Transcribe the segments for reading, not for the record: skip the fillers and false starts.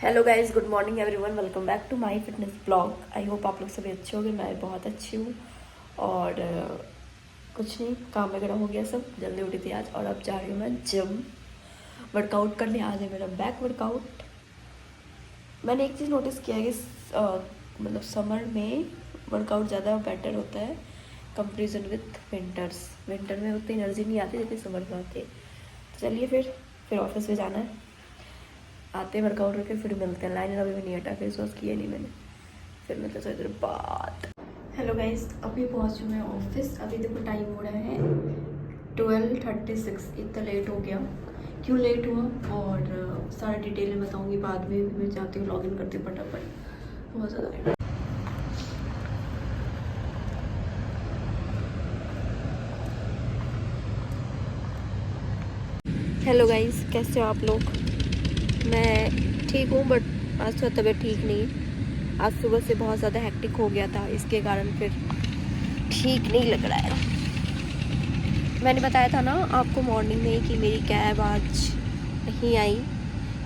Hello guys, good morning everyone, welcome back to my fitness blog. I hope आप लोग सभी अच्छे होंगे। मैं बहुत अच्छी हूँ और कुछ नहीं, काम वगैरह हो गया सब। जल्दी उठी थी आज और अब जा रही हूँ मैं जिम वर्कआउट करने। आज है मेरा बैक वर्कआउट। मैंने एक चीज़ नोटिस किया है कि मतलब समर में वर्कआउट ज़्यादा बेटर होता है कंपेरिजन विथ विंटर्स। विंटर में उतनी एनर्जी नहीं आती जितनी समर में आती है। तो चलिए फिर ऑफिस में जाना है। आते हैं वर्कआउट करके फिर मिलते हैं। लाइनर अभी भी नहीं हटा, फेस वॉश किया नहीं मैंने। फिर मिलते हैं थोड़ी देर बाद। हेलो गाइस, अभी पहुंच चुके हैं ऑफिस। अभी देखो टाइम हो रहा है 12:36। इतना लेट हो गया, क्यों लेट हुआ और सारा डिटेल में बताऊंगी बाद में। मैं चाहती हूँ लॉगिन करती हूँ फटाफट, बहुत ज़्यादा लेट। हेलो गाइस, कैसे हो आप लोग? मैं ठीक हूँ बट आज थोड़ा तबीयत ठीक नहीं। आज सुबह से बहुत ज़्यादा हेक्टिक हो गया था, इसके कारण फिर ठीक नहीं लग रहा है। मैंने बताया था ना आपको मॉर्निंग में ही कि मेरी कैब आज नहीं आई।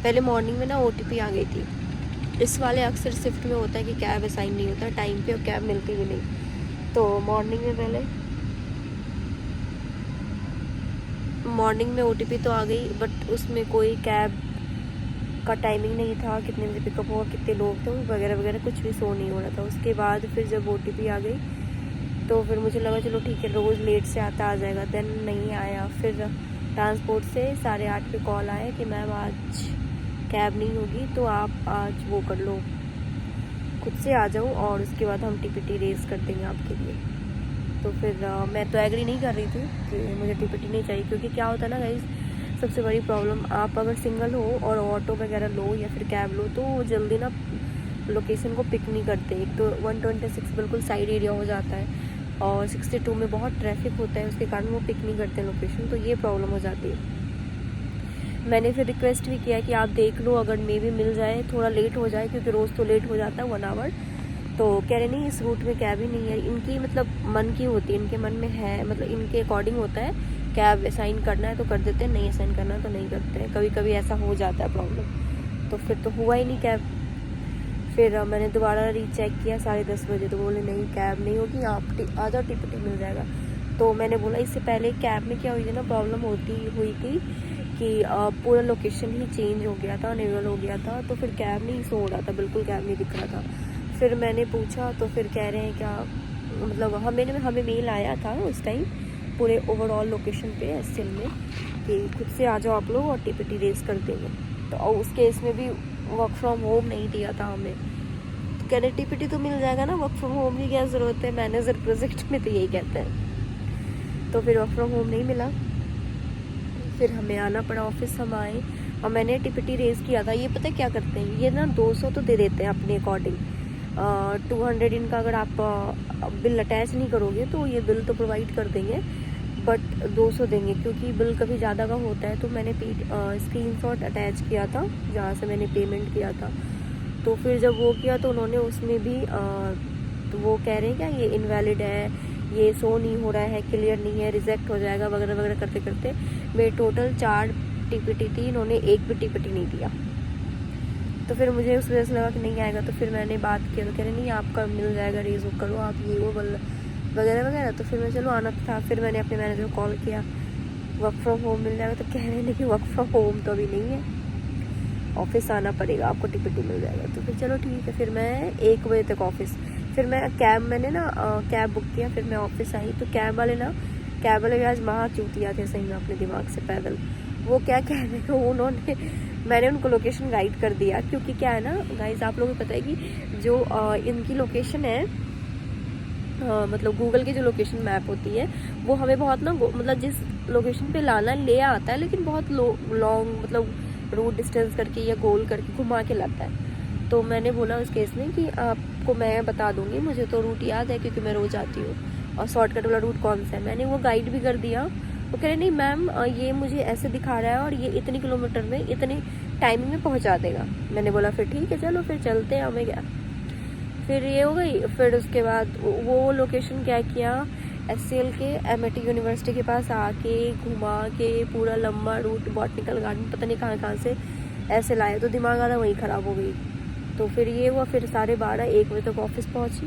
पहले मॉर्निंग में ना ओटीपी आ गई थी। इस वाले अक्सर शिफ्ट में होता है कि कैब असाइन नहीं होता टाइम पे और कैब मिलती भी नहीं। तो मॉर्निंग में ओटीपी तो आ गई बट उसमें कोई कैब का टाइमिंग नहीं था, कितने बजे पिकअप हुआ, कितने लोग थे वगैरह वगैरह, कुछ भी शो नहीं हो रहा था। उसके बाद फिर जब ओटीपी आ गई तो फिर मुझे लगा चलो ठीक है, रोज़ लेट से आ जाएगा। देन नहीं आया। फिर ट्रांसपोर्ट से 8:30 पे कॉल आया कि मैम आज कैब नहीं होगी तो आप आज वो कर लो, खुद से आ जाओ और उसके बाद हम टीपीटी रेस कर देंगे आपके लिए। तो फिर मैं तो एग्री नहीं कर रही थी कि मुझे टीपीटी नहीं चाहिए, क्योंकि क्या होता है ना गाइस, सबसे बड़ी प्रॉब्लम, आप अगर सिंगल हो और ऑटो वगैरह लो या फिर कैब लो तो जल्दी ना लोकेशन को पिक नहीं करते। एक तो 126 बिल्कुल साइड एरिया हो जाता है और 62 में बहुत ट्रैफिक होता है, उसके कारण वो पिक नहीं करते लोकेशन, तो ये प्रॉब्लम हो जाती है। मैंने फिर रिक्वेस्ट भी किया कि आप देख लो, अगर मे भी मिल जाए, थोड़ा लेट हो जाए क्योंकि रोज़ तो लेट हो जाता है 1 आवर। तो कह रहे नहीं, इस रूट में कैब ही नहीं है। इनकी मतलब मन की होती है, इनके मन में है, मतलब इनके अकॉर्डिंग होता है। कैब असाइन करना है तो कर देते हैं, नहीं असाइन करना है तो नहीं करते हैं। कभी कभी ऐसा हो जाता है प्रॉब्लम। तो फिर तो हुआ ही नहीं कैब। फिर मैंने दोबारा रीचेक किया 10:30 बजे, तो बोले नहीं कैब नहीं होगी, आप आ जाओ, टिकट मिल जाएगा। तो मैंने बोला इससे पहले कैब में क्या हुई थी ना, प्रॉब्लम हुई थी कि पूरा लोकेशन ही चेंज हो गया था, अनेबल हो गया था, तो फिर कैब नहीं शो हो रहा था, बिल्कुल कैब नहीं दिख रहा था। फिर मैंने पूछा तो फिर कह रहे हैं क्या, मतलब हमें मेल आया था उस टाइम पूरे ओवरऑल लोकेशन पे एसएल में कि खुद से आ जाओ आप लोग और टीपीटी रेस कर देंगे। तो उस केस में भी वर्क फ्रॉम होम नहीं दिया था हमें। तो कह रहे टीपीटी तो मिल जाएगा ना, वर्क फ्रॉम होम की क्या ज़रूरत है, मैनेजर प्रोजेक्ट में तो यही कहते हैं। तो फिर वर्क फ्रॉम होम नहीं मिला, फिर हमें आना पड़ा ऑफिस। हम आए और मैंने टीपीटी रेस किया था। ये पता है क्या करते हैं, ये ना 200 तो दे देते हैं अपने अकॉर्डिंग। 200 इनका अगर आप बिल अटैच नहीं करोगे तो ये बिल तो प्रोवाइड कर देंगे, बट 200 देंगे क्योंकि बिल कभी ज़्यादा का होता है। तो मैंने स्क्रीनशॉट अटैच किया था जहाँ से मैंने पेमेंट किया था। तो फिर जब वो किया तो उन्होंने उसमें भी तो वो कह रहे हैं क्या ये इनवैलिड है, ये शो नहीं हो रहा है, क्लियर नहीं है, रिजेक्ट हो जाएगा वगैरह वगैरह करते करते मेरे टोटल 4 टीपीटी थी, इन्होंने एक भी टीपीटी नहीं दिया। तो फिर मुझे उस वजह से लगा कि नहीं आएगा। तो फिर मैंने बात किया तो कह रहे नहीं आपका मिल जाएगा, रेज बुक करो आप, ये वो वगैरह वगैरह। तो फिर मैं चलो आना था। फिर मैंने अपने मैनेजर को कॉल किया, वर्क फ्रॉम होम मिल जाएगा। तो कह रहे हैं कि वर्क फ्रॉम होम तो अभी नहीं है, ऑफिस आना पड़ेगा, आपको टीपीटी मिल जाएगा। तो फिर चलो ठीक है, फिर मैं 1 बजे तक ऑफिस। फिर मैंने ना कैब बुक किया, फिर मैं ऑफिस आई तो कैब वाले भी आज महा चूतिया थे सही में अपने दिमाग से पैदल। वो क्या कह रहे थे, उन्होंने मैंने उनको लोकेशन गाइड कर दिया, क्योंकि क्या है ना गाइज, आप लोगों को पता है कि जो इनकी लोकेशन है, मतलब गूगल की जो लोकेशन मैप होती है वो हमें बहुत ना मतलब जिस लोकेशन पे लाना ले आता है, लेकिन बहुत लॉन्ग मतलब रूट डिस्टेंस करके या गोल करके घुमा के लाता है। तो मैंने बोला उस केस में कि आपको मैं बता दूंगी, मुझे तो रूट याद है क्योंकि मैं रोज आती हूँ, और शॉर्टकट वाला रूट कौन सा है मैंने वो गाइड भी कर दिया। वो कह रहे नहीं मैम ये मुझे ऐसे दिखा रहा है और ये इतनी किलोमीटर में इतनी टाइमिंग में पहुँचा देगा। मैंने बोला फिर ठीक है चलो फिर चलते हैं, हमें क्या। फिर ये हो गई। फिर उसके बाद वो लोकेशन क्या किया, एचसीएल के एमआईटी यूनिवर्सिटी के पास आके घुमा के पूरा लंबा रूट, बॉटनिकल गार्डन, पता नहीं कहाँ कहाँ से ऐसे लाया तो दिमाग आधा वहीं ख़राब हो गई। तो फिर ये हुआ, फिर 12:30-1 बजे तक ऑफिस पहुँची।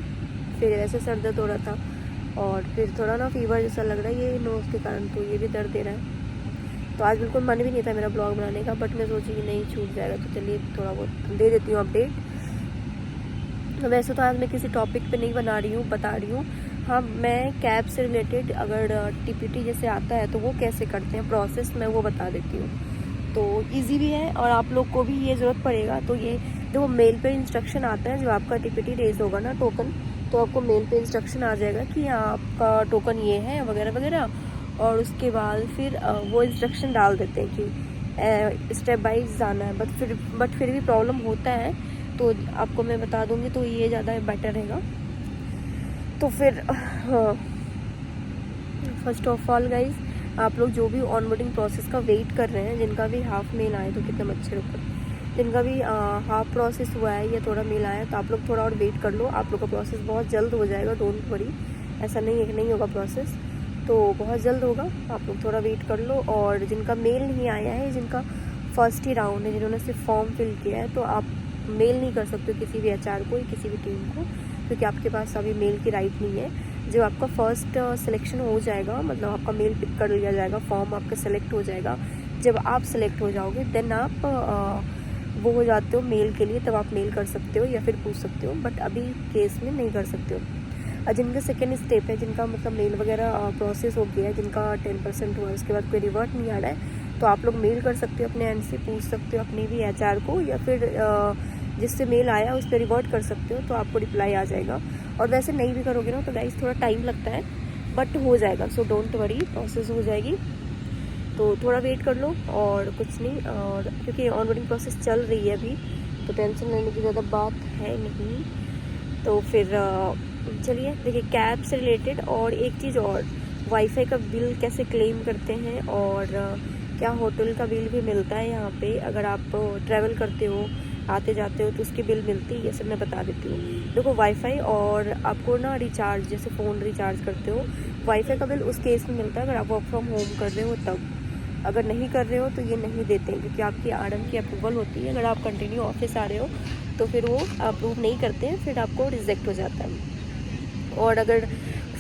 फिर ऐसे सर दर्द हो रहा था और फिर थोड़ा ना फीवर जैसा लग रहा है ये नोज़ के कारण, तो ये भी दर्द दे रहा है। तो आज बिल्कुल मन भी नहीं था मेरा ब्लॉग बनाने का, बट मैं सोची कि नहीं छूट जाएगा तो चलिए थोड़ा बहुत दे देती हूँ अपडेट। वैसे तो आज मैं किसी टॉपिक पे नहीं बना रही हूँ, बता रही हूँ। हाँ, मैं कैब से रिलेटेड अगर टीपीटी जैसे आता है तो वो कैसे करते हैं प्रोसेस, मैं वो बता देती हूँ। तो इजी भी है और आप लोग को भी ये ज़रूरत पड़ेगा। तो ये देखो मेल पे इंस्ट्रक्शन आता है, जब आपका टीपीटी रेज होगा ना टोकन, तो आपको मेल पे इंस्ट्रक्शन आ जाएगा कि आपका टोकन ये है वगैरह वगैरह। और उसके बाद फिर वो इंस्ट्रक्शन डाल देते हैं कि स्टेप बाइज जाना है। बट फिर भी प्रॉब्लम होता है तो आपको मैं बता दूँगी, तो ये ज़्यादा बेटर रहेगा। तो फिर हाँ, फर्स्ट ऑफ ऑल गाइज, आप लोग जो भी ऑनबोर्डिंग प्रोसेस का वेट कर रहे हैं, जिनका भी हाफ मेल आए तो कितने अच्छे रुको, जिनका भी हाफ प्रोसेस हुआ है या थोड़ा मेल आया है तो आप लोग थोड़ा और वेट कर लो। आप लोग का प्रोसेस बहुत जल्द हो जाएगा, डोंट वरी। ऐसा नहीं है कि नहीं होगा प्रोसेस, तो बहुत जल्द होगा, आप लोग थोड़ा वेट कर लो। और जिनका मेल नहीं आया है, जिनका फर्स्ट ही राउंड है, जिन्होंने सिर्फ फॉर्म फिल किया है, तो आप मेल नहीं कर सकते किसी भी HR को या किसी भी टीम को, क्योंकि आपके पास अभी मेल की राइट नहीं है। जब आपका फर्स्ट सिलेक्शन हो जाएगा, मतलब आपका मेल पिक कर लिया जाएगा, फॉर्म आपका सेलेक्ट हो जाएगा, जब आप सेलेक्ट हो जाओगे देन आप वो हो जाते हो मेल के लिए, तब आप मेल कर सकते हो या फिर पूछ सकते हो, बट अभी केस में नहीं कर सकते हो। और जिनका सेकेंड स्टेप है, जिनका मतलब मेल वगैरह प्रोसेस हो गया है, जिनका 10% हुआ है, उसके बाद कोई रिवर्ट नहीं आ रहा है, तो आप लोग मेल कर सकते हो अपने एंड से, पूछ सकते हो अपने भी HR को, या फिर जिससे मेल आया उस पर रिवर्ट कर सकते हो, तो आपको रिप्लाई आ जाएगा। और वैसे नहीं भी करोगे ना तो गाइस थोड़ा टाइम लगता है, बट हो जाएगा, सो डोंट वरी, प्रोसेस हो जाएगी। तो थोड़ा वेट कर लो और कुछ नहीं। और क्योंकि ऑनबोर्डिंग प्रोसेस चल रही है अभी, तो टेंशन लेने की ज़्यादा बात है नहीं। तो फिर चलिए देखिए, कैब से रिलेटेड और एक चीज़ और, वाईफाई का बिल कैसे क्लेम करते हैं, और क्या होटल का बिल भी मिलता है यहाँ पे। अगर आप ट्रैवल करते हो, आते जाते हो, तो उसकी बिल मिलती है, ये सब मैं बता देती हूँ। देखो वाईफाई और आपको ना रिचार्ज, जैसे फ़ोन रिचार्ज करते हो, वाईफाई का बिल उस केस में मिलता है अगर आप वर्क फ्रॉम होम कर रहे हो तब। अगर नहीं कर रहे हो तो ये नहीं देते हैं, क्योंकि आपकी RM की अप्रूवल होती है। अगर आप कंटिन्यू ऑफिस आ रहे हो तो फिर वो अप्रूव नहीं करते हैं, फिर आपको रिजेक्ट हो जाता है। और अगर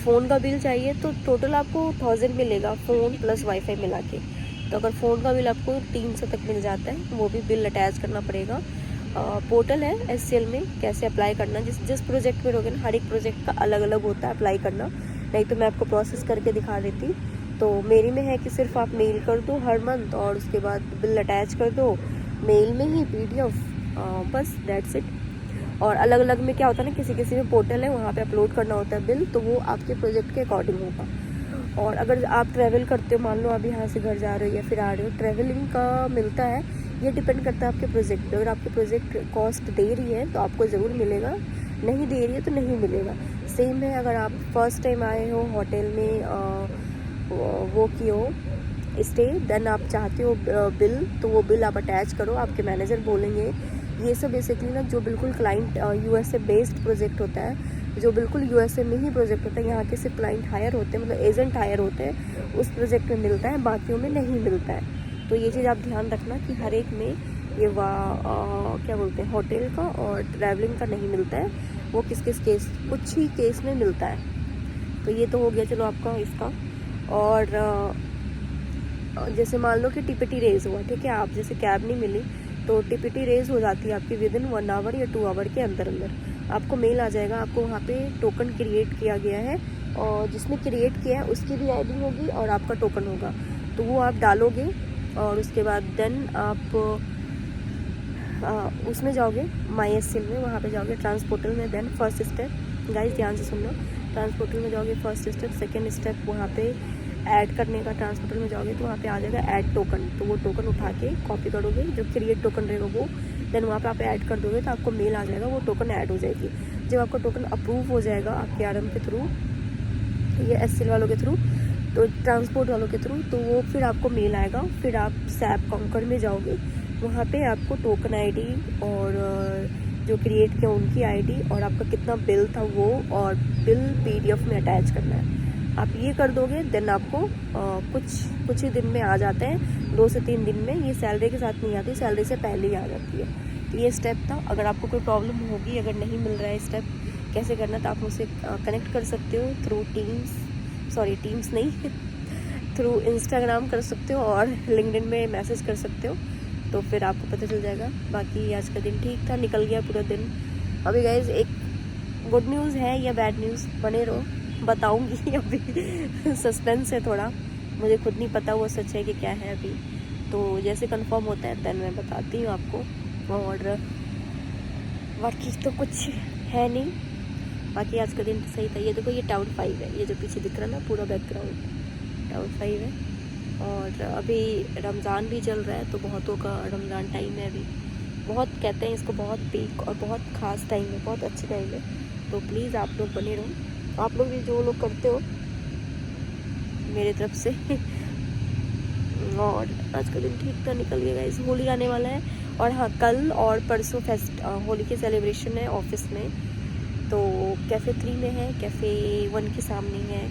फ़ोन का बिल चाहिए तो टोटल आपको 1000 मिलेगा, फ़ोन प्लस वाईफाई मिला के। तो अगर फ़ोन का बिल आपको 300 तक मिल जाता है, वो भी बिल अटैच करना पड़ेगा। पोर्टल है SCL में, कैसे अप्लाई करना, जिस प्रोजेक्ट में रहोगे ना, हर एक प्रोजेक्ट का अलग अलग होता है अप्लाई करना, नहीं तो मैं आपको प्रोसेस करके दिखा देती। तो मेरी में है कि सिर्फ आप मेल कर दो हर मंथ, और उसके बाद बिल अटैच कर दो मेल में ही PDF, बस दैट्स इट। और अलग अलग में क्या होता है ना, किसी किसी में पोर्टल है, वहाँ पे अपलोड करना होता है बिल, तो वो आपके प्रोजेक्ट के अकॉर्डिंग होगा। और अगर आप ट्रैवल करते हो, मान लो आप यहाँ से घर जा रहे हो या फिर आ रहे हो, ट्रैवलिंग का मिलता है, ये डिपेंड करता है आपके प्रोजेक्ट पे। अगर आपके प्रोजेक्ट कॉस्ट दे रही है तो आपको ज़रूर मिलेगा, नहीं दे रही है तो नहीं मिलेगा। सेम है, अगर आप फर्स्ट टाइम आए हो होटल में वो की हो स्टे, देन आप चाहते हो बिल, तो वो बिल आप अटैच करो, आपके मैनेजर बोलेंगे। ये सब बेसिकली ना जो बिल्कुल क्लाइंट USA बेस्ड प्रोजेक्ट होता है, जो बिल्कुल USA में ही प्रोजेक्ट होता है, यहाँ के सिर्फ क्लाइंट हायर होते हैं, मतलब एजेंट हायर होते हैं, उस प्रोजेक्ट में मिलता है, बाकियों में नहीं मिलता है। तो ये चीज़ आप ध्यान रखना कि हर एक में ये क्या बोलते हैं, होटल का और ट्रैवलिंग का नहीं मिलता है, वो किस किस केस, कुछ ही केस में मिलता है। तो ये तो हो गया चलो आपका इसका। और जैसे मान लो कि टीपीटी रेज हुआ, ठीक है, आप जैसे कैब नहीं मिली तो टीपीटी रेज हो जाती है आपकी विदिन 1 आवर या 2 आवर के अंदर आपको मेल आ जाएगा, आपको वहाँ पे टोकन क्रिएट किया गया है, और जिसने क्रिएट किया है उसकी भी ID होगी और आपका टोकन होगा, तो वो आप डालोगे। और उसके बाद देन आप उसमें जाओगे माई SCL में, वहाँ पे जाओगे ट्रांसपोर्टल में। देन फर्स्ट स्टेप, गाइस ध्यान से सुनना, ट्रांसपोर्टल में जाओगे फर्स्ट स्टेप, सेकेंड स्टेप वहाँ पे ऐड करने का, ट्रांसपोर्टल में जाओगे तो वहाँ पे आ जाएगा ऐड टोकन, तो वो टोकन उठा के कॉपी करोगे, जो क्रिएट टोकन रहेगा वो, देन वहाँ पे आप ऐड कर दोगे तो आपको मेल आ जाएगा, वो टोकन ऐड हो जाएगी। जब आपका टोकन अप्रूव हो जाएगा आपके RM के थ्रू, ये SCL वालों के थ्रू, तो ट्रांसपोर्ट वालों के थ्रू, तो वो फिर आपको मेल आएगा। फिर आप SAP काउंटर में जाओगे, वहाँ पे आपको टोकन ID और जो क्रिएट किया उनकी ID और आपका कितना बिल था वो, और बिल PDF में अटैच करना है। आप ये कर दोगे देन आपको कुछ ही दिन में आ जाते हैं, 2 से 3 दिन में। ये सैलरी के साथ नहीं आती, सैलरी से पहले ही आ जाती है। तो ये स्टेप था। अगर आपको कोई प्रॉब्लम होगी, अगर नहीं मिल रहा है स्टेप कैसे करना, तो आप मुझसे कनेक्ट कर सकते हो थ्रू टीम्स नहीं थ्रू इंस्टाग्राम कर सकते हो और लिंक्डइन में मैसेज कर सकते हो, तो फिर आपको पता चल जाएगा। बाकी आज का दिन ठीक था, निकल गया पूरा दिन। अभी गाइज एक गुड न्यूज़ है या बैड न्यूज़, बने रहो, बताऊंगी। अभी सस्पेंस है थोड़ा, मुझे खुद नहीं पता वो सच है कि क्या है अभी। तो जैसे कंफर्म होता है देन मैं बताती हूँ आपको। और बाकी तो कुछ है नहीं, बाकी आज का दिन सही था। ये देखो, ये टाउन 5 है, ये जो पीछे दिख रहा है ना पूरा बैकग्राउंड, टाउन 5 है। और अभी रमज़ान भी चल रहा है, तो बहुतों का रमज़ान टाइम है अभी। बहुत कहते हैं इसको बहुत पीक और बहुत ख़ास टाइम है, बहुत अच्छी टाइम है। तो प्लीज़ आप लोग बने रहो, आप लोग भी जो लोग करते हो मेरे तरफ से। और आज का दिन ठीक था, निकल गया गाइस। होली आने वाला है, और हाँ कल और परसों होली की सेलिब्रेशन है ऑफिस में। तो कैफ़े 3 में है, कैफ़े 1 के सामने है,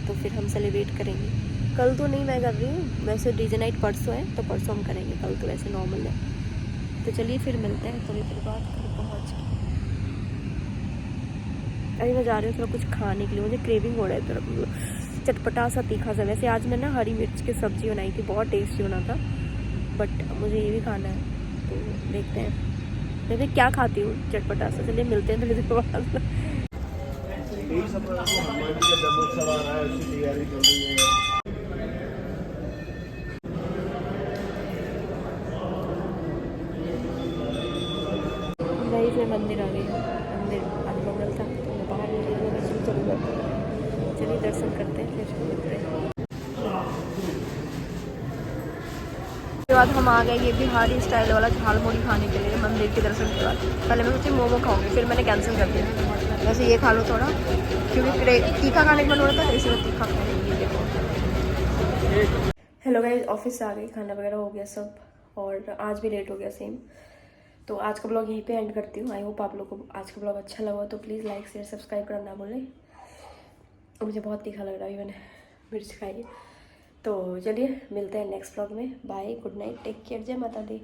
तो फिर हम सेलिब्रेट करेंगे। कल तो नहीं मैं कर रही हूँ, वैसे डीजे नाइट परसों है, तो परसों हम करेंगे, कल तो वैसे नॉर्मल है। तो चलिए फिर मिलते हैं थोड़ी देर बाद घर पहुँच के। अभी मैं जा रही हूँ थोड़ा कुछ खाने के लिए, मुझे क्रेविंग हो रहा है थोड़ा चटपटा सा तीखा सा। वैसे आज मैं ना हरी मिर्च की सब्ज़ी बनाई थी, बहुत टेस्टी बना था, बट मुझे ये भी खाना है, तो देखते हैं देखते क्या खाती हूँ चटपटा सा। चलिए मिलते हैं थोड़ी देर बाद। वही फिर मंदिर आ गई, मंदिर आज बगल था, तो मैं बाहर निकली, मैं चल जाती। चलिए दर्शन करते हैं फिर मिलते हैं। उसके बाद हम आ गए ये बिहारी स्टाइल वाला झाल मुड़ी खाने के लिए मंदिर के दर्शन के बाद। पहले मैं सोची मोमो खाऊंगी, फिर मैंने कैंसिल कर दिया। वैसे ये खा लो थोड़ा, क्योंकि तीखा खाने का मन हो रहा था, तो इसलिए तीखा खाने। ये देखो। हेलो गाइस, ऑफिस से आ गई, खाना वगैरह हो गया सब, और आज भी लेट हो गया सेम। तो आज का ब्लॉग यहीं पे एंड करती हूँ। आई होप आप लोगों को आज का ब्लॉग अच्छा लगा, तो प्लीज़ लाइक शेयर सब्सक्राइब करना ना भूलें। मुझे बहुत तीखा लग रहा है, मैंने मिर्च खाई है। तो चलिए मिलते हैं नेक्स्ट ब्लॉग में। Bye, good night, take care, जय माता दी।